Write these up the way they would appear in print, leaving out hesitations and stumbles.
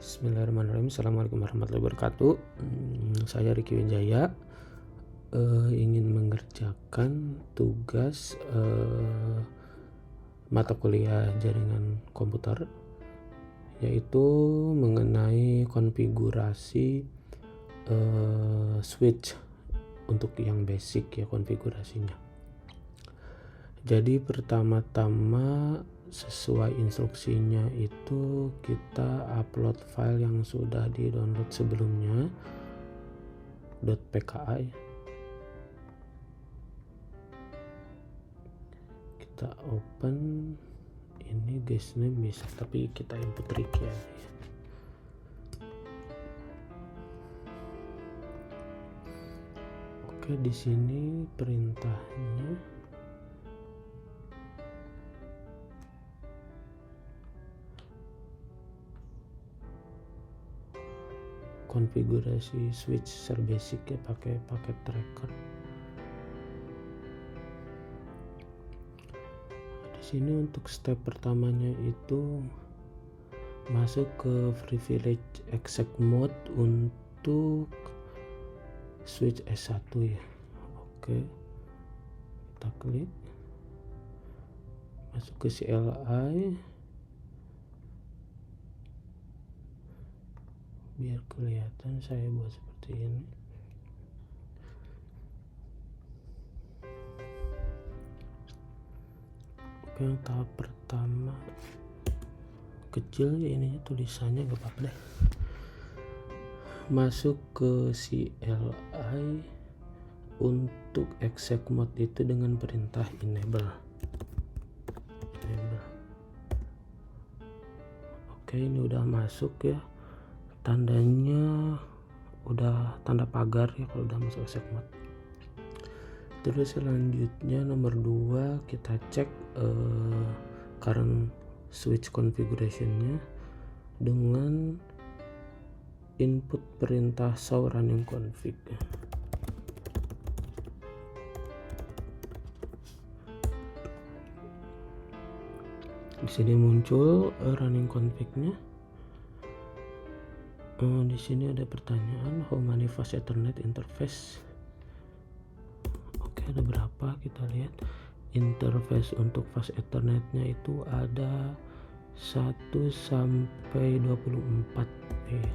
Bismillahirrahmanirrahim. Assalamualaikum warahmatullahi wabarakatuh. Saya Riki Wijaya, ingin mengerjakan tugas mata kuliah jaringan komputer, yaitu mengenai konfigurasi switch untuk yang basic ya konfigurasinya. Jadi pertama-tama sesuai instruksinya itu kita upload file yang sudah di download sebelumnya .pka ya. Kita open ini guys, name bisa, tapi kita input Ricky ya. Oke, di sini perintahnya konfigurasi switch secara basic ya, pakai paket tracker. Di sini untuk step pertamanya itu masuk ke privilege exec mode untuk switch S1 ya. Oke, kita klik, masuk ke CLI, biar kelihatan saya buat seperti ini. Oke, yang tahap pertama kecil ya, ini tulisannya gak apa-apa deh. Masuk ke CLI untuk exec mode itu dengan perintah enable. Oke, ini udah masuk ya, tandanya udah tanda pagar ya kalau udah masuk exec mode. Terus selanjutnya nomor 2 kita cek current switch configuration-nya dengan input perintah show running config. Di sini muncul running config-nya. Di sini ada pertanyaan how many fast Ethernet interface. Oke, ada berapa? Kita lihat interface untuk fast Ethernet-nya itu ada 1 sampai 24 ya.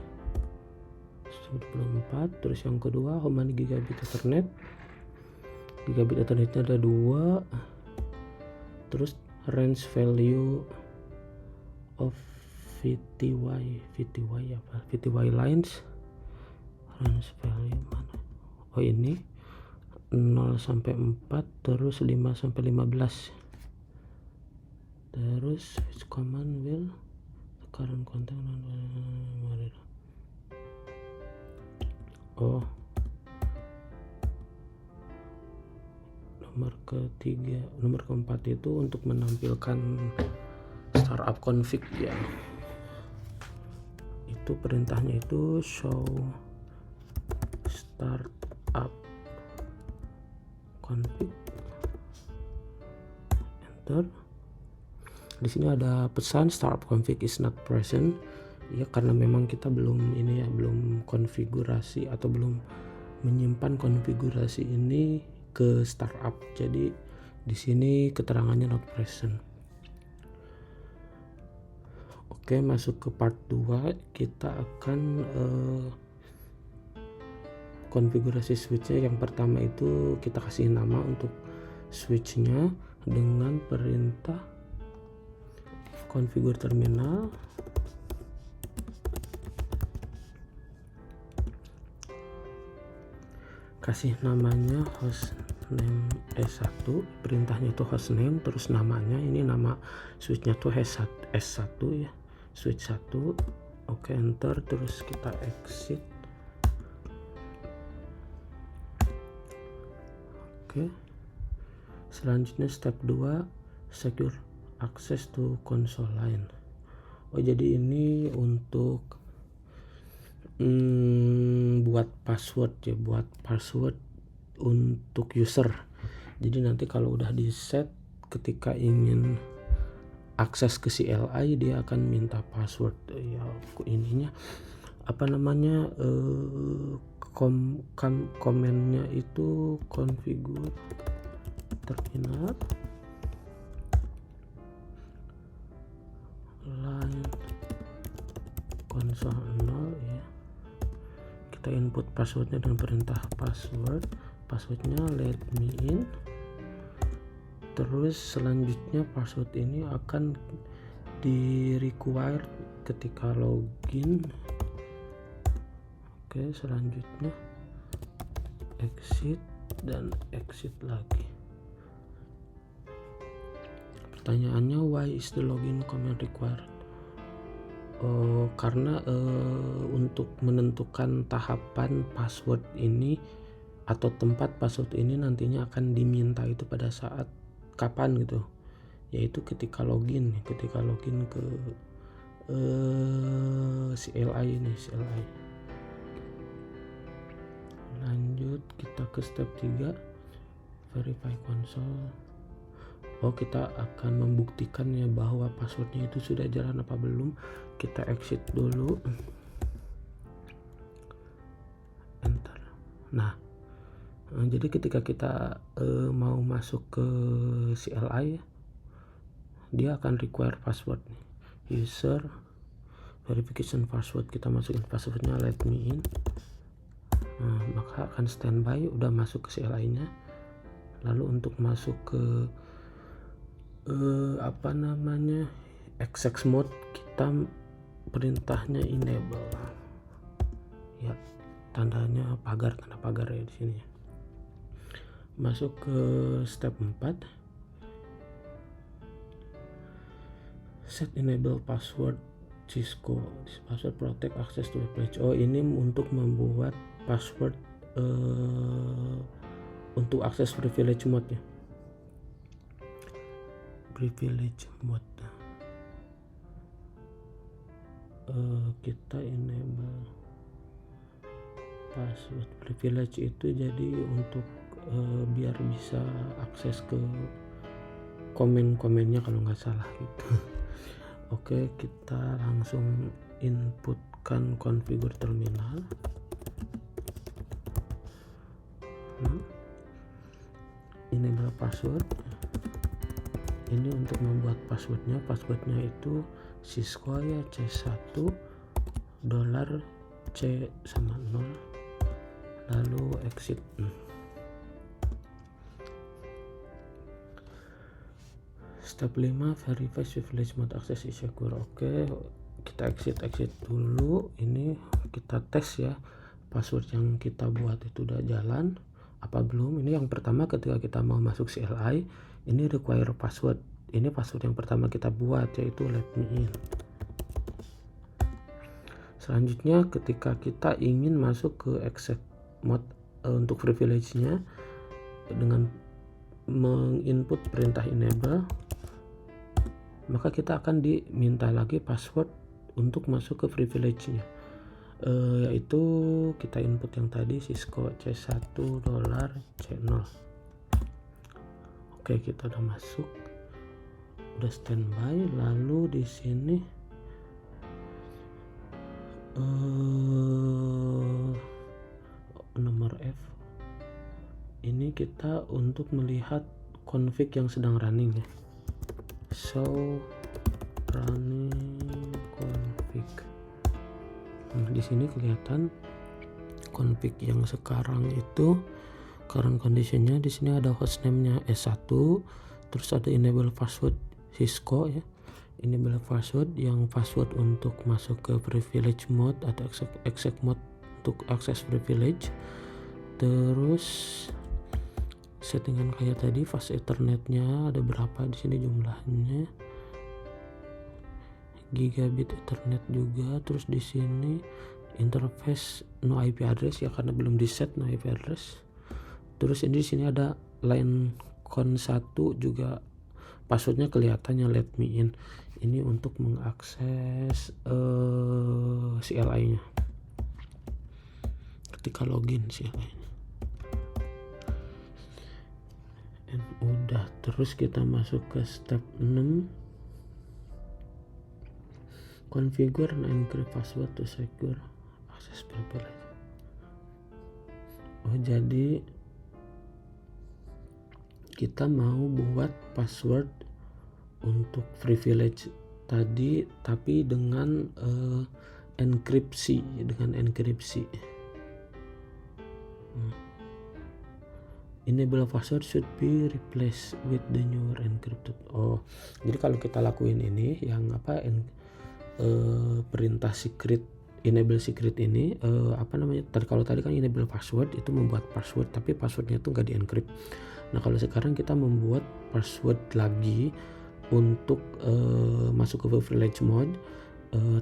24. Terus yang kedua how many gigabit Ethernet. Gigabit Ethernet-nya ada 2. Terus range value of VTY apa? VTY lines. Range value mana? Oh, ini 0 sampai 4, terus 5 sampai 15. Terus which command will current content. Oh, nomor keempat itu untuk menampilkan startup config ya. Itu perintahnya itu show startup config, enter. Di sini ada pesan startup config is not present ya, karena memang kita belum belum konfigurasi atau belum menyimpan konfigurasi ini ke startup. Jadi di sini keterangannya not present. Oke, masuk ke part 2. Kita akan konfigurasi switchnya. Yang pertama itu kita kasih nama untuk switchnya dengan perintah configure terminal. Kasih namanya hostname S1, perintahnya itu hostname, terus namanya ini nama switchnya tuh S1 ya, switch 1. Oke, enter. Terus kita exit. Oke, selanjutnya step 2 secure access to console line. Oh, jadi ini untuk buat password untuk user. Jadi nanti kalau udah di set, ketika ingin akses ke CLI dia akan minta password ya. Ininya apa namanya, komennya itu configure terminal line console 0 ya. Kita input passwordnya dengan perintah passwordnya let me in. Terus selanjutnya password ini akan di require ketika login. Oke, selanjutnya exit dan exit lagi. Pertanyaannya, why is the login command required? Karena untuk menentukan tahapan password ini atau tempat password ini nantinya akan diminta itu pada saat kapan gitu, yaitu ketika login ke CLI ini. Lanjut kita ke step 3, verify console. Kita akan membuktikan ya bahwa passwordnya itu sudah jalan apa belum. Kita exit dulu, enter. Nah, jadi ketika kita mau masuk ke CLI, dia akan require password nih. User verification password, kita masukin passwordnya let me in. Nah, maka akan standby, udah masuk ke CLI nya. Lalu untuk masuk ke exec mode, kita perintahnya enable ya, tanda pagar ya di sini ya. Masuk ke step 4, set enable password Cisco, password protect access to web page. Ini untuk membuat password untuk akses privilege mode ya. Privilege mode, kita enable password privilege itu jadi untuk biar bisa akses ke komen-komennya kalau nggak salah gitu. Oke, kita langsung inputkan configure terminal. Enable password. Ini untuk membuat passwordnya itu Cisco ya, C1 $C sama 0, lalu exit. Step 5, verify privilege mode access is secure. Oke, kita exit dulu. Ini kita tes ya, password yang kita buat itu udah jalan apa belum. Ini yang pertama, ketika kita mau masuk CLI, ini require password. Ini password yang pertama kita buat, yaitu let me in. Selanjutnya ketika kita ingin masuk ke exec mode untuk privilege-nya, dengan menginput perintah enable, maka kita akan diminta lagi password untuk masuk ke privilege-nya, yaitu kita input yang tadi Cisco C1 $C0. Oke, kita udah masuk, udah standby. Lalu di sini nomor F ini kita untuk melihat config yang sedang running ya. Show running config. Di sini kelihatan config yang sekarang itu current conditionnya. Di sini ada hostname-nya S1, terus ada enable password Cisco ya. Enable password yang password untuk masuk ke privilege mode atau exec mode untuk akses privilege. Terus settingan kayak tadi, fast ethernetnya ada berapa di sini jumlahnya, gigabit ethernet juga. Terus di sini interface no IP address ya, karena belum di set no IP address. Terus ini di sini ada line con 1 juga, passwordnya kelihatannya let me in. Ini untuk mengakses CLI-nya ketika login CLI-nya. Udah, terus kita masuk ke step 6, configure and encrypt password to secure access privilege. Jadi kita mau buat password untuk privilege tadi tapi dengan enkripsi. Enable password should be replaced with the newer encrypted. Jadi kalau kita lakuin ini yang perintah secret, enable secret ini kalau tadi kan enable password itu membuat password tapi passwordnya itu nggak di-encrypt. Nah kalau sekarang kita membuat password lagi untuk masuk ke privilege mode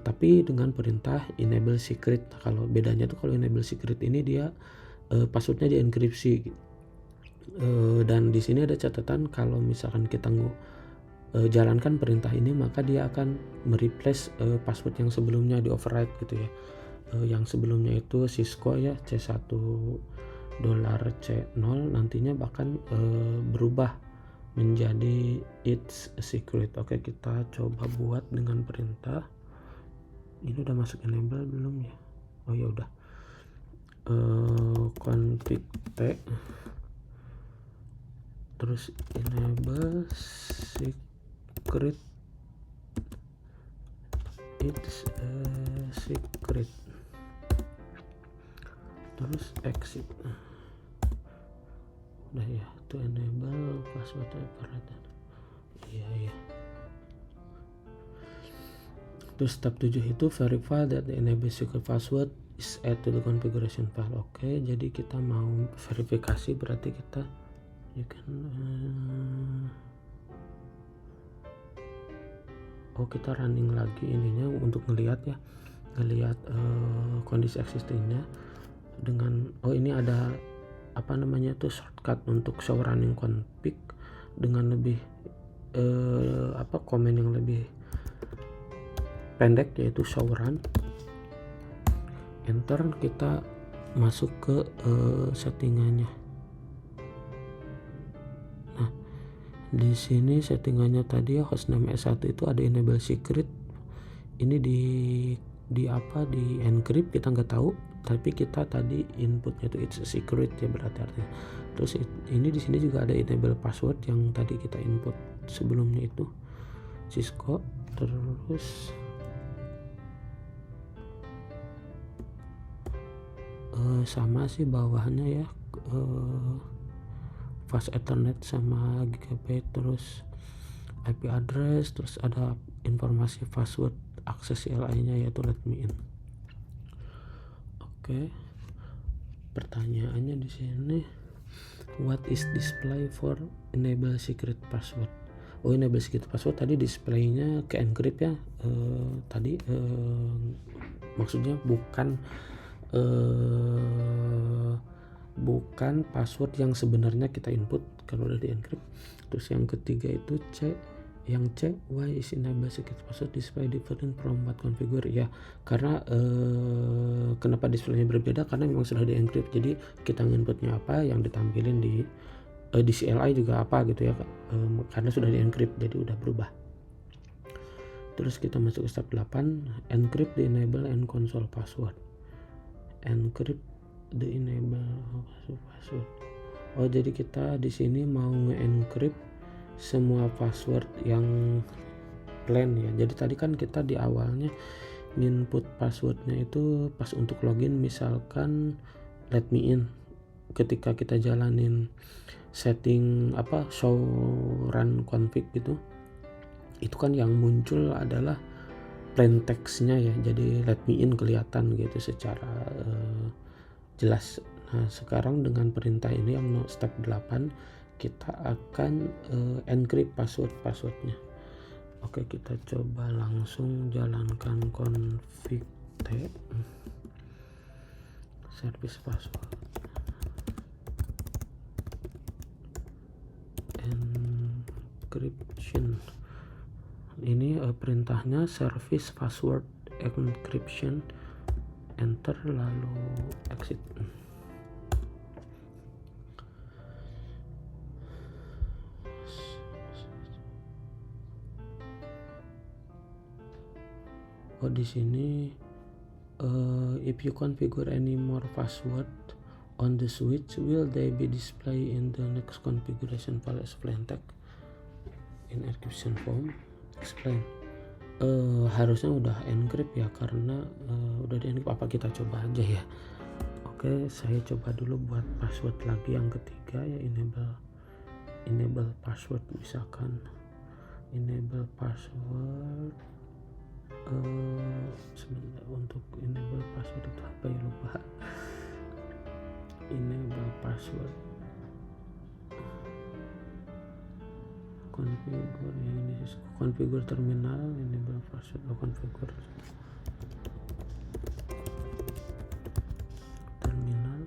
tapi dengan perintah enable secret. Kalau bedanya tuh kalau enable secret ini dia passwordnya dienkripsi dan di sini ada catatan kalau misalkan kita jalankan perintah ini maka dia akan mereplace password yang sebelumnya di override gitu ya. Yang sebelumnya itu Cisco ya C1 $C0 nantinya bahkan berubah menjadi it's a secret. Oke, kita coba buat dengan perintah. Ini udah masuk enable belum ya? Oh ya udah. Config T terus enable secret, it's a secret, terus exit. Udah ya, to enable password operator. Iya. Terus step 7 itu verify that the enable secret password is add to the configuration file. Oke, jadi kita mau verifikasi berarti kita kita running lagi ininya untuk ngelihat kondisi existingnya dengan ini ada shortcut untuk show running config dengan lebih komen yang lebih pendek yaitu show run. Enter, kita masuk ke settingannya. Nah, di sini settingannya tadi ya hostname S1 itu ada enable secret. Ini di encrypt kita nggak tahu, tapi kita tadi inputnya itu it's a secret ya berarti artinya. Terus ini di sini juga ada enable password yang tadi kita input sebelumnya itu Cisco. Terus sama sih bawahnya ya fast ethernet sama gigabyte, terus IP address, terus ada informasi password akses CLI nya yaitu let me in. Oke. Pertanyaannya di sini, what is display for enable secret password? Enable secret password tadi displaynya ke encrypt ya. Maksudnya bukan password yang sebenarnya kita input kalau udah di encrypt. Terus yang ketiga itu why is enable secret password display different from what configure? Ya karena kenapa displaynya berbeda karena memang sudah di encrypt, jadi kita inputnya apa yang ditampilin di CLI juga apa gitu ya, karena sudah di encrypt jadi udah berubah. Terus kita masuk ke step 8, encrypt the enable and console password. Encrypt the enable password. Jadi kita di sini mau nge-encrypt semua password yang plain ya. Jadi tadi kan kita di awalnya input passwordnya itu pas untuk login misalkan let me in. Ketika kita jalanin setting show run config gitu, itu kan yang muncul adalah plain textnya ya, jadi let me in kelihatan gitu secara jelas. Nah sekarang dengan perintah ini yang step 8 kita akan encrypt passwordnya. Oke, kita coba langsung jalankan config T service password encryption. Ini perintahnya service password encryption, enter lalu exit. di sini if you configure any more password on the switch, will they be displayed in the next configuration file? Explain tag in encryption form. Explain. Harusnya udah encrypt ya, karena udah di encrypt. Apa kita coba aja ya? Oke, saya coba dulu buat password lagi yang ketiga ya, enable password. Misalkan enable password, sebentar, untuk enable password itu apa ya, lupa. Enable password, configure ya, ini configure terminal, enable password, configure terminal.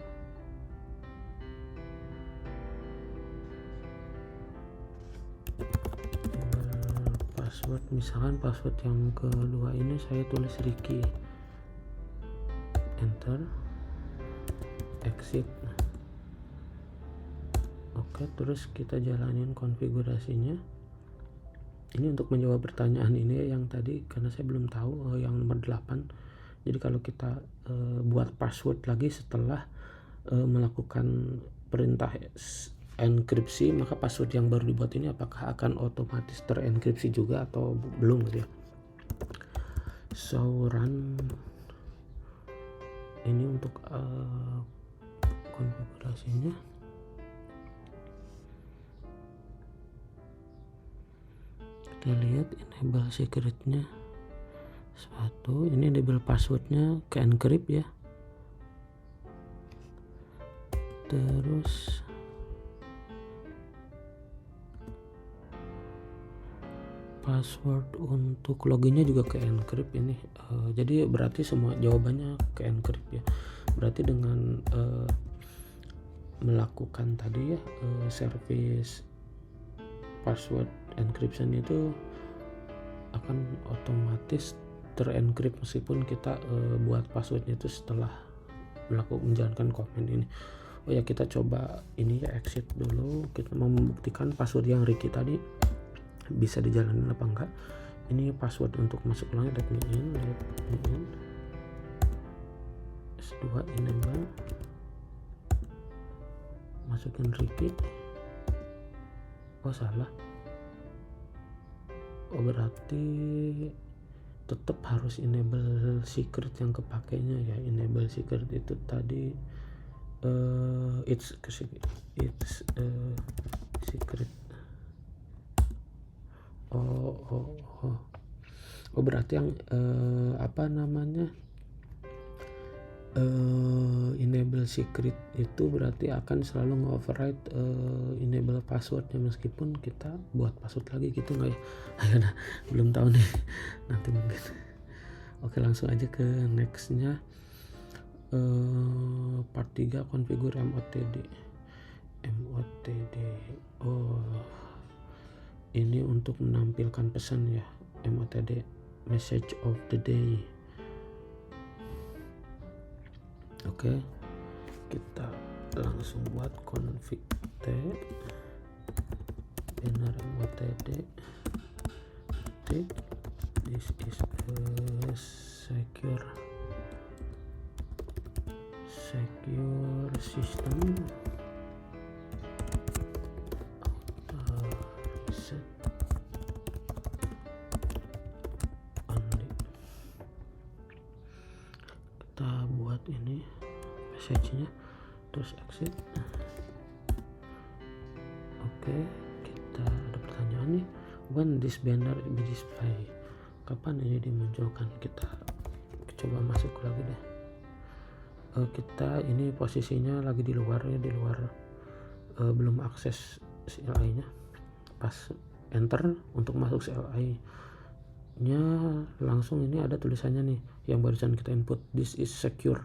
Enable password, misalkan password yang kedua ini saya tulis Ricky, enter, exit. Oke, terus kita jalanin konfigurasinya. Ini untuk menjawab pertanyaan ini yang tadi, karena saya belum tahu yang nomor 8. Jadi kalau kita buat password lagi setelah melakukan perintah enkripsi, maka password yang baru dibuat ini apakah akan otomatis terenkripsi juga atau belum gitu ya. So run ini untuk konfigurasinya. Kita lihat enable secretnya satu, ini enable passwordnya ke encrypt ya. Terus password untuk loginnya juga ke encrypt ini. Jadi berarti semua jawabannya ke encrypt ya. Berarti dengan melakukan tadi ya service password encryption itu akan otomatis terencrypt meskipun kita buat passwordnya itu setelah menjalankan command ini. Oh ya, kita coba ini ya, exit dulu. Kita mau membuktikan password yang Ricky tadi bisa dijalanin apa enggak. Ini password untuk masuk ulang, let me in. S2 enable, masukin Ricky. Oh salah. Oh berarti tetap harus enable secret yang kepakainya ya. Enable secret itu tadi it's secret. Oh berarti yang enable secret itu berarti akan selalu nge-override enable passwordnya meskipun kita buat password lagi gitu nggak ya? Nah, belum tahu nih, nanti mungkin. Oke, langsung aja ke nextnya. Part 3 configure MOTD. Oh ini untuk menampilkan pesan ya, MOTD, message of the day. Oke, kita langsung buat config t benar MOTD. This is a secure system. Reset only. Kita buat ini message-nya, terus exit. Oke, kita ada pertanyaan nih, when this banner be display, kapan ini dimunculkan? Kita coba masuk lagi deh. Kita ini posisinya lagi di luar ya, belum akses CLI nya. Pas enter untuk masuk CLI nya, langsung ini ada tulisannya nih yang barusan kita input, this is secure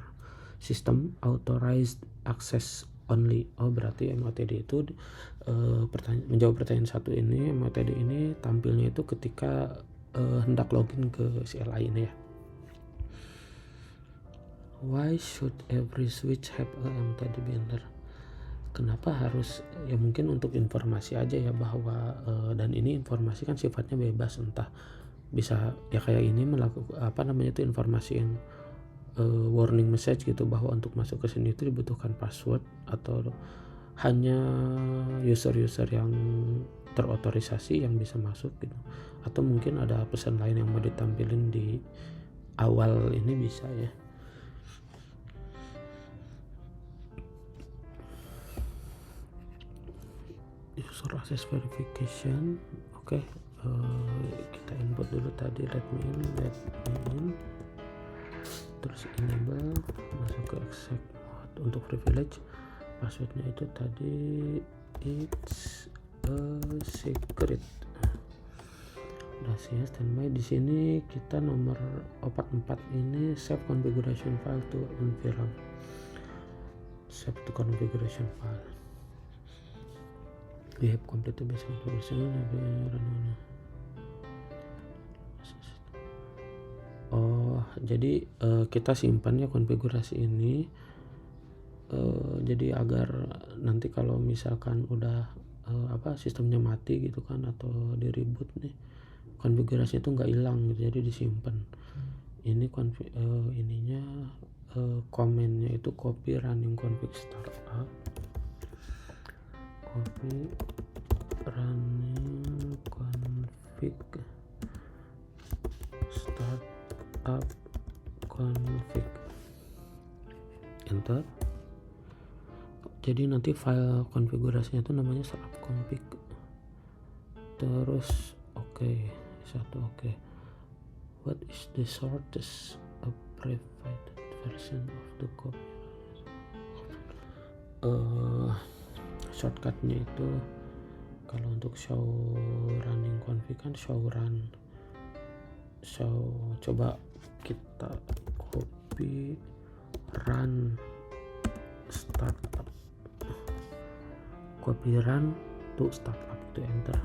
system authorized access only. Oh berarti MOTD itu menjawab pertanyaan satu ini. MOTD ini tampilnya itu ketika hendak login ke CLI ini ya. Why should every switch have a MOTD banner? Kenapa harus, ya mungkin untuk informasi aja ya, bahwa dan ini informasi kan sifatnya bebas, entah bisa ya kayak ini melakukan itu informasiin warning message gitu bahwa untuk masuk ke sini itu dibutuhkan password, atau hanya user-user yang terotorisasi yang bisa masuk gitu, atau mungkin ada pesan lain yang mau ditampilin di awal ini bisa ya. User access verification, oke. Kita input dulu tadi let me in, terus enable, masuk ke accept mode. Untuk privilege passwordnya itu tadi it's a secret. Udah sih ya, standby. Di sini kita nomor 44 ini save configuration file to environment, save to configuration file. We have completed basic configuration. Jadi kita simpan ya konfigurasi ini, jadi agar nanti kalau misalkan udah sistemnya mati gitu kan, atau di reboot nih, konfigurasi itu nggak hilang gitu, jadi disimpan. Ini komennya itu copy running config startup, copy running config startup config, enter. Jadi nanti file konfigurasinya itu namanya startup config. Terus oke. What is the shortest private version of the copy? Shortcutnya itu kalau untuk show running config kan show, coba kita copy run startup, copy run to startup, itu enter.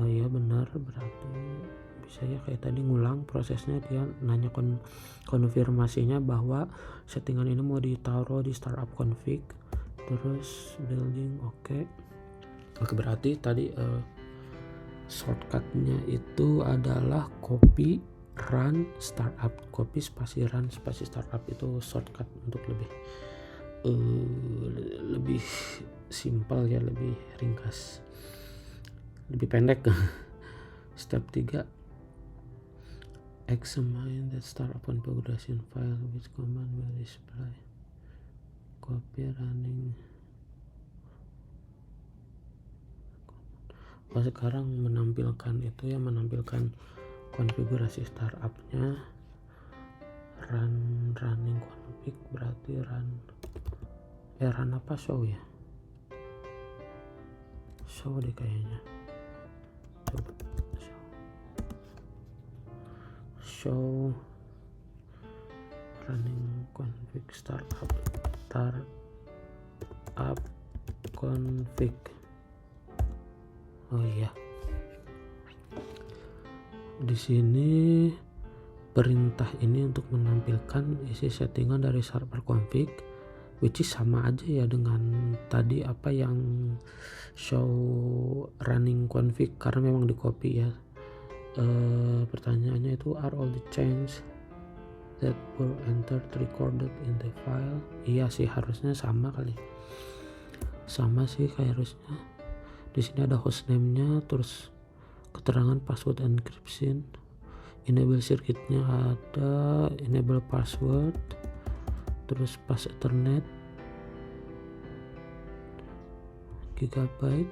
Oh iya benar, berarti bisa ya kayak tadi ngulang prosesnya, dia nanya konfirmasinya bahwa settingan ini mau ditaruh di startup config, terus building. Oke, berarti tadi shortcutnya itu adalah copy run startup, copy spasi run spasi startup, itu shortcut untuk lebih simpel ya, lebih ringkas, lebih pendek. Step 3, examine the startup configuration file, which command will display copy running. Sekarang menampilkan konfigurasi startupnya, running config, berarti run apa, show deh kayaknya. Coba show running config startup config. Oh iya, di sini perintah ini untuk menampilkan isi settingan dari server config, which is sama aja ya dengan tadi apa yang show running config, karena memang di copy ya. Pertanyaannya itu, are all the changes that were entered recorded in the file? Iya sih, harusnya sama kali, sama sih kayak harusnya. Di sini ada hostname-nya, terus keterangan password encryption, enable circuitnya ada, enable password, terus pass ethernet, gigabyte,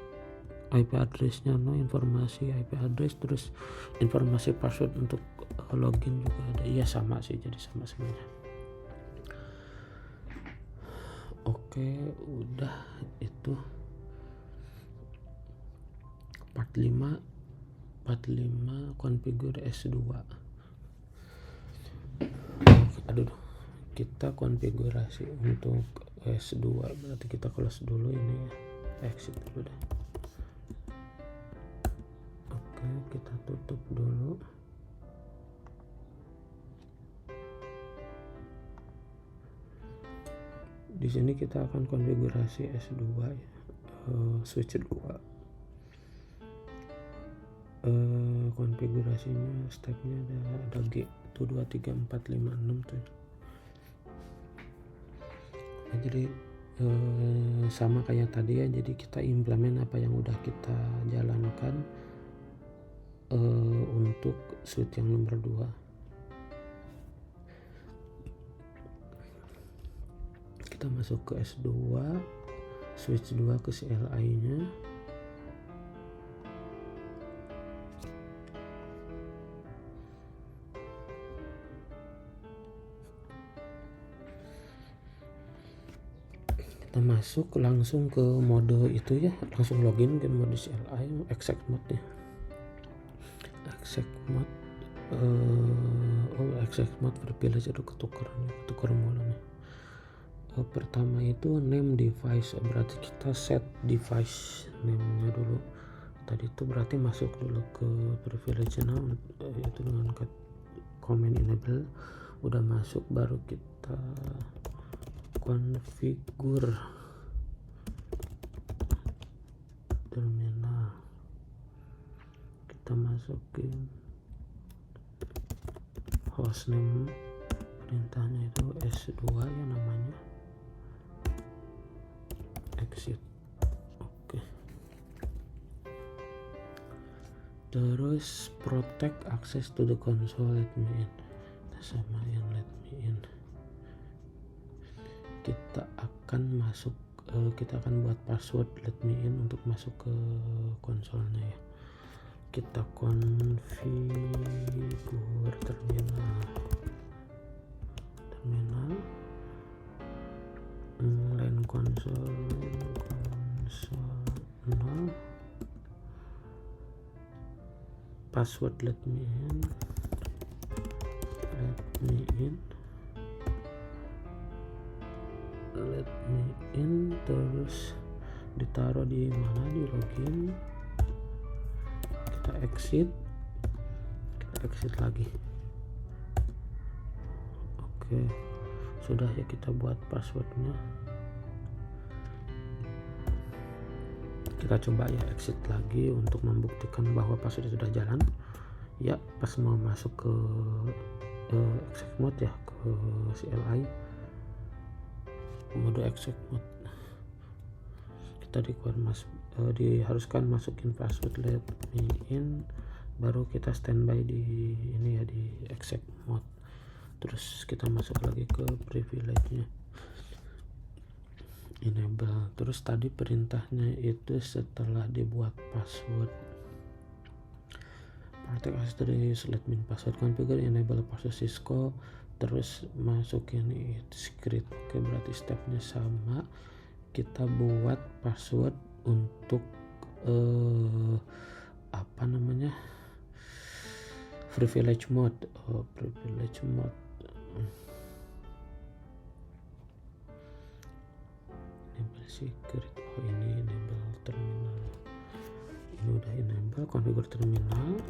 IP address-nya informasi IP address, terus informasi password untuk login juga ada. Iya sama sih, jadi sama semuanya. Oke, udah itu part 5 configure S2. Kita konfigurasi untuk S2, berarti kita close dulu ini ya, exit dulu deh. Oke, kita tutup dulu. Di sini kita akan konfigurasi S2 ya, switch 2. konfigurasinya stepnya ada G 1 2 3 4 5 6 tuh. Nah, jadi sama kayak tadi ya, jadi kita implement apa yang udah kita jalankan untuk switch yang nomor 2. Kita masuk ke S2, switch 2 ke CLI nya. Kita masuk langsung ke mode itu ya, langsung login ke mode CLI, exec mode ya. Exec mode exec mode privilege itu ketukar mulu nih. Pertama itu name device, berarti kita set device name-nya dulu. Tadi itu berarti masuk dulu ke privilege nya, itu dengan command enable udah masuk, baru kita configure terminal. Kita masukin hostname, perintahnya itu S2 ya namanya, exit. Oke. Terus protect access to the console, let me in. Kita samain let me in. Kita akan masuk, kita akan buat password let me in untuk masuk ke konsolnya ya. Kita configure terminal line console no, password let me in, terus ditaruh di mana, di login. Kita exit lagi. Oke, sudah ya, kita buat passwordnya. Kita coba ya exit lagi untuk membuktikan bahwa passwordnya sudah jalan ya. Pas mau masuk ke exec mode ya, ke CLI mode exec mode, kita diharuskan masukin password let me in, baru kita standby di ini ya, di exec mode. Terus kita masuk lagi ke privilege nya, enable. Terus tadi perintahnya itu setelah dibuat password, protect access to the let me in password, configure enable password Cisco, terus masukin script. Oke, berarti stepnya sama. Kita buat password untuk apa namanya, privilege mode. Privilege mode enable secret. Ini enable terminal, ini udah enable. Configure terminal,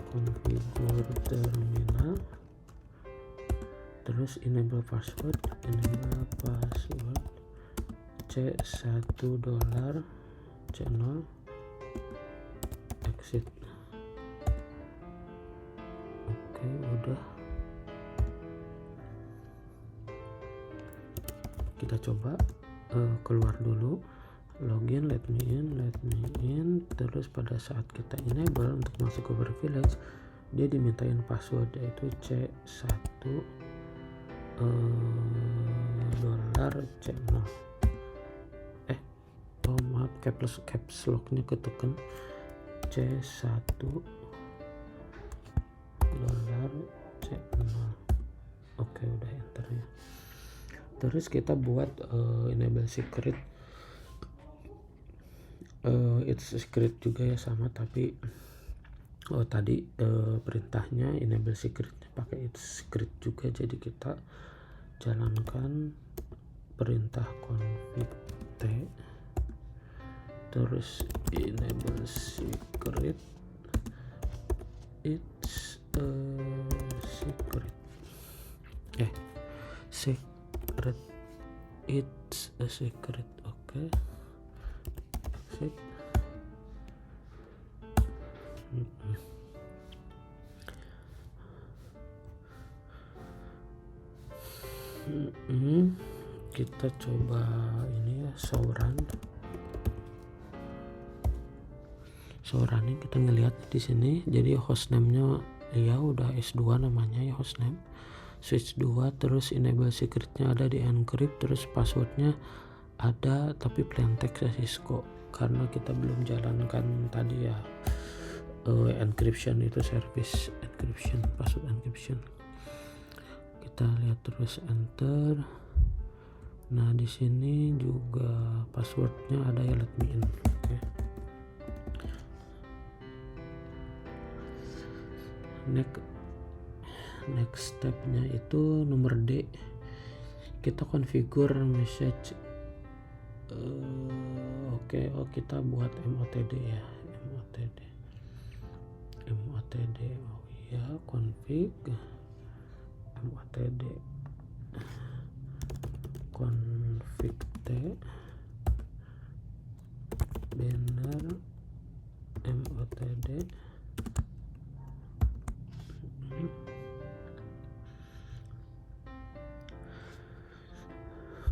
terus enable password C1 $, C0, exit. Oke, udah. Kita coba keluar dulu, login, let me in. Terus pada saat kita enable untuk masuk ke privilege, dia dimintain password yaitu C1 $, C0. Maaf, caps locknya ketekan, C1 $, C0. Oke, udah enter ya. Terus kita buat enable secret. It's secret juga ya, sama, tapi tadi perintahnya enable secret pakai it's secret juga, jadi kita jalankan perintah config t, terus enable secret, it's secret, secret, it's a secret. Oke, exit. Kita coba ini ya, show running kita ngelihat di sini. Jadi hostname-nya ya udah S2 namanya ya, hostname switch 2, terus enable secretnya ada di encrypt, terus passwordnya ada tapi plain text ya Cisco, karena kita belum jalankan tadi ya encryption, itu service encryption, password encryption. Kita lihat terus enter. Nah di sini juga passwordnya ada ya, let me in. Oke. Next stepnya itu nomor D, kita configure message. Oke, kita buat MOTD ya, MOTD. Oh iya, config MOTD config T banner MOTD.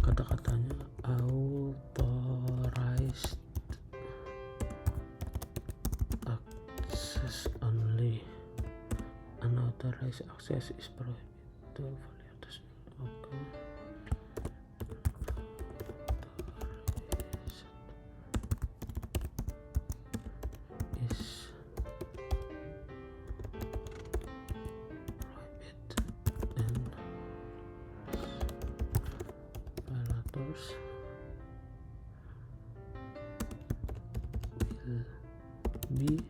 Kata-katanya authorized access only, unauthorized access is prohibited. Oke. Is prohibited and violators will be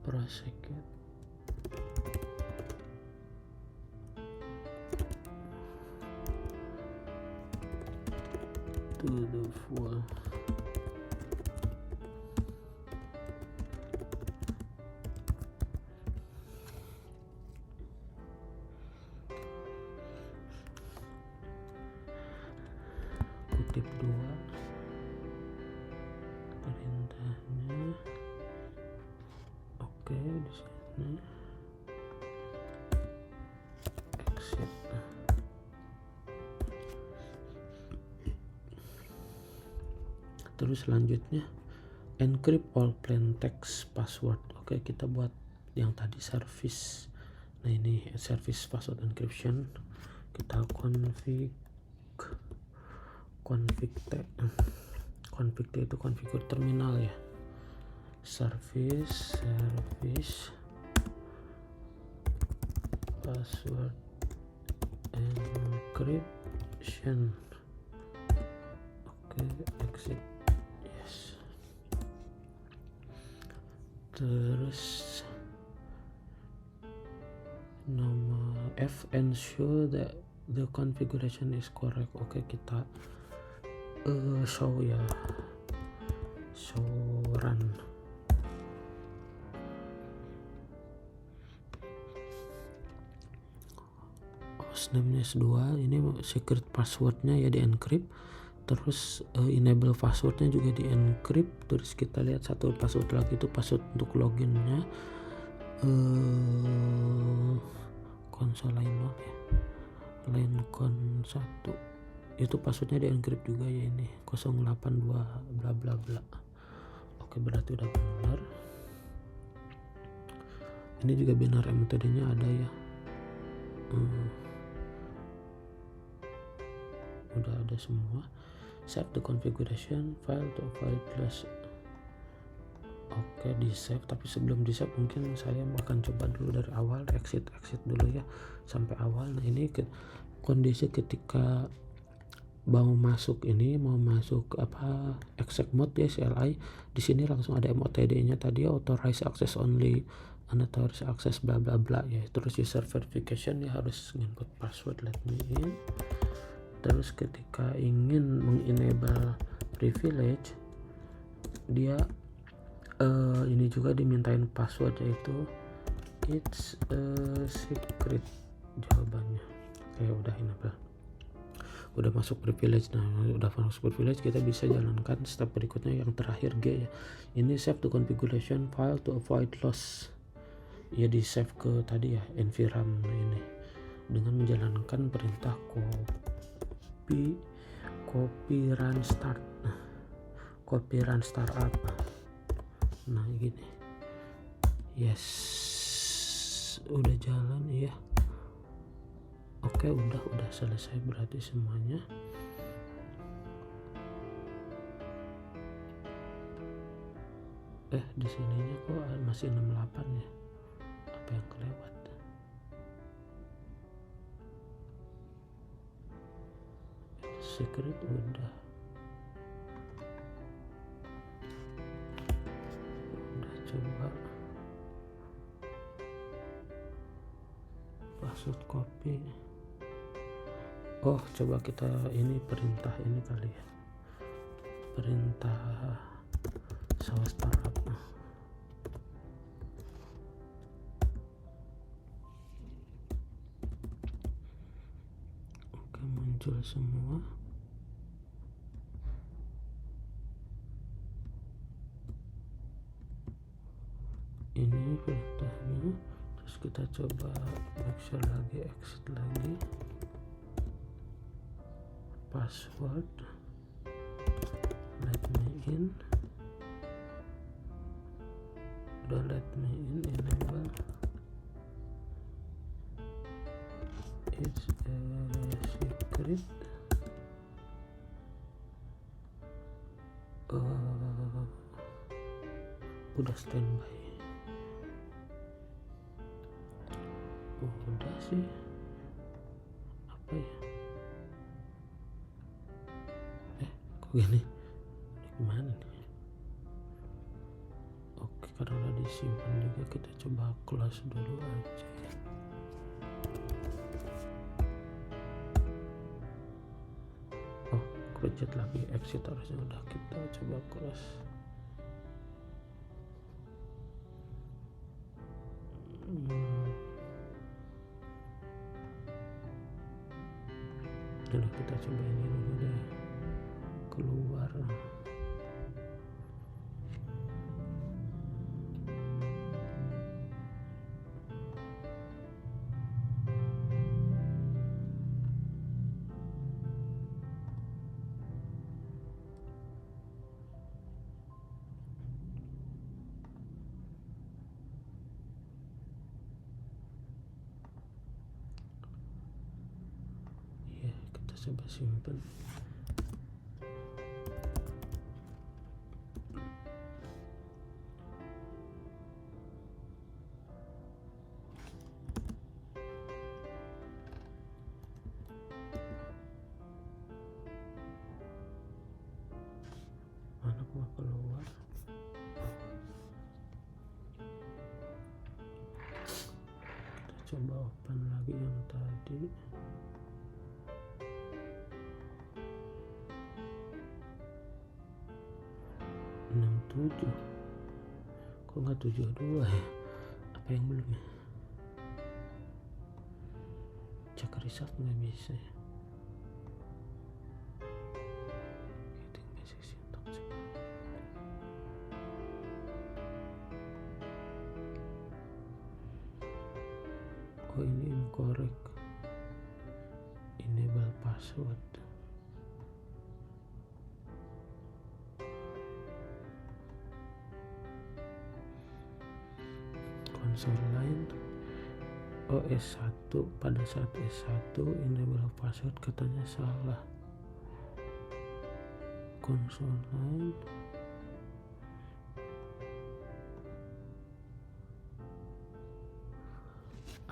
prosecuted to the full. Kutip 2 perintahnya. Oke, di sini exit. Terus selanjutnya encrypt all plain text password. Oke, kita buat yang tadi service. Nah ini service password encryption. Kita config T itu konfigur terminal ya. Service password encryption. Oke, exit. Yes. Terus nomor F, ensure that the configuration is correct. Oke, kita show ya, show run. Hostname-nya S2, ini secret passwordnya ya di encrypt, terus enable passwordnya juga di encrypt. Terus kita lihat satu password lagi, itu password untuk loginnya console line log ya, line con 1 itu passwordnya di encrypt juga ya, ini 082 bla bla bla. Oke, berarti udah benar. Ini juga benar, metodenya ada ya. Udah ada semua. Save the configuration file to file plus. Oke, di save, tapi sebelum di save mungkin saya akan coba dulu dari awal, exit dulu ya sampai awal. Nah ini kondisi ketika mau masuk exec mode ya, CLI. Di sini langsung ada MOTD-nya tadi, authorized access only, unauthorized access bla bla bla ya. Terus user verification ya, harus input password, let me in. Terus ketika ingin mengenable privilege, dia ini juga dimintain password, yaitu it's a secret jawabannya. Udah enable, udah masuk privilege. Nah udah masuk privilege, kita bisa jalankan step berikutnya yang terakhir G ya. Ini save the configuration file to avoid loss ya, di save ke tadi ya environment ini dengan menjalankan perintah copy run startup. Nah gini, yes, udah jalan ya. Oke, udah selesai berarti semuanya. Di sininya kok masih 68 ya? Apa yang kelewat? Secret udah coba password copy. Coba kita ini perintah ini kali ya, perintah saus startup. Oke, muncul semua. Ini perintahnya, terus kita coba make sure lagi, exit lagi, password, let me in, udah let me in, enable, it's a secret, udah standby. Udah sih, apa ya, kok gini, gimana nih? Oke, karena udah disimpan juga, kita coba close dulu aja. Pencet lagi exit, harusnya udah, kita coba close. Udah, kita coba ini dulu deh, keluar. Coba simpen. Mana mau keluar? Kita coba open lagi yang tadi. Kok nggak 72 ya? Apa yang belum ya? Cek result nggak bisa ya? Ini incorrect, enable password. Console line, S1, pada saat S1 enable password katanya salah. Console line,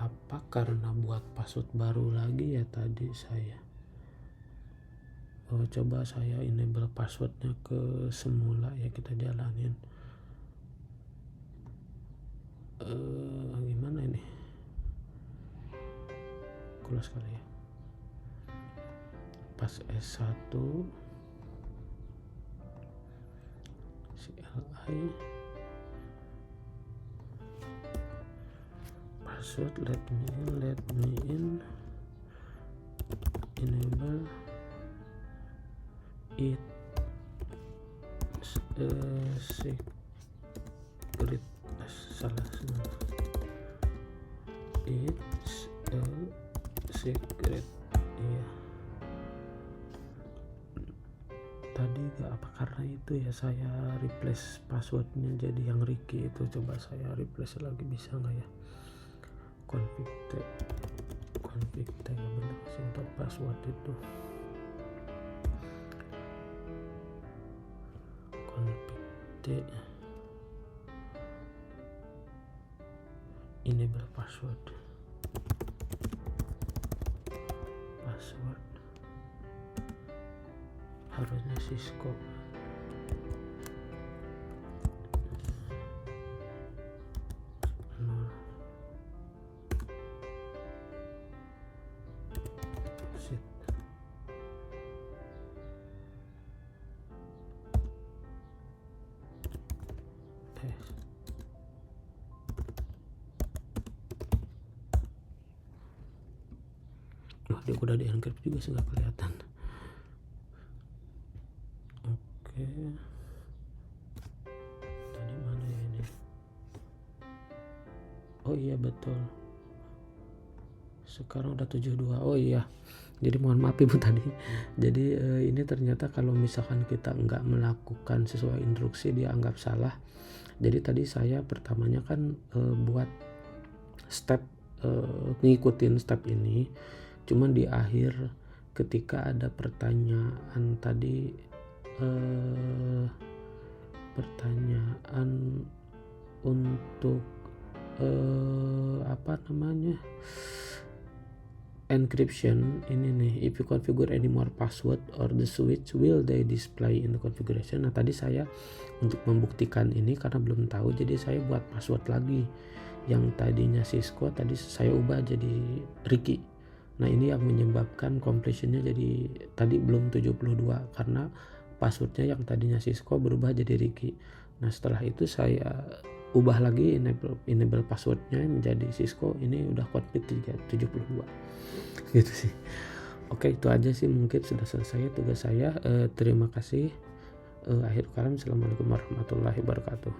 apa karena buat password baru lagi ya tadi saya. Coba saya enable passwordnya ke semula ya, kita jalanin. Gimana ini? Close kali ya. Pas S1 CLI password let me in enable it secret, salah semua, it's a secret, iya. tadi gak apa, karena itu ya saya replace passwordnya jadi yang Ricky itu. Coba saya replace lagi, bisa nggak ya? Config T ya bener sih untuk password itu. Config T enable password harusnya Cisco. Dia udah di encrypt juga sih, nggak kelihatan. Oke, tadi mana ya ini? Oh iya betul, sekarang udah 72. Oh iya, jadi mohon maaf ibu tadi. Jadi ini ternyata kalau misalkan kita nggak melakukan sesuai instruksi dia anggap salah. Jadi tadi saya pertamanya kan buat step ngikutin step ini, cuman di akhir ketika ada pertanyaan tadi, pertanyaan untuk apa namanya, encryption ini nih, if you configure any more password or the switch will they display in the configuration. Nah tadi saya untuk membuktikan ini karena belum tahu, jadi saya buat password lagi yang tadinya Cisco, tadi saya ubah jadi Ricky. Nah ini yang menyebabkan completionnya jadi tadi belum 72 karena passwordnya yang tadinya Cisco berubah jadi Ricky. Nah setelah itu saya ubah lagi enable passwordnya menjadi Cisco, ini udah complete 72 gitu sih. Oke, itu aja sih, mungkin sudah selesai tugas saya. Terima kasih. Akhir kalam, assalamualaikum warahmatullahi wabarakatuh.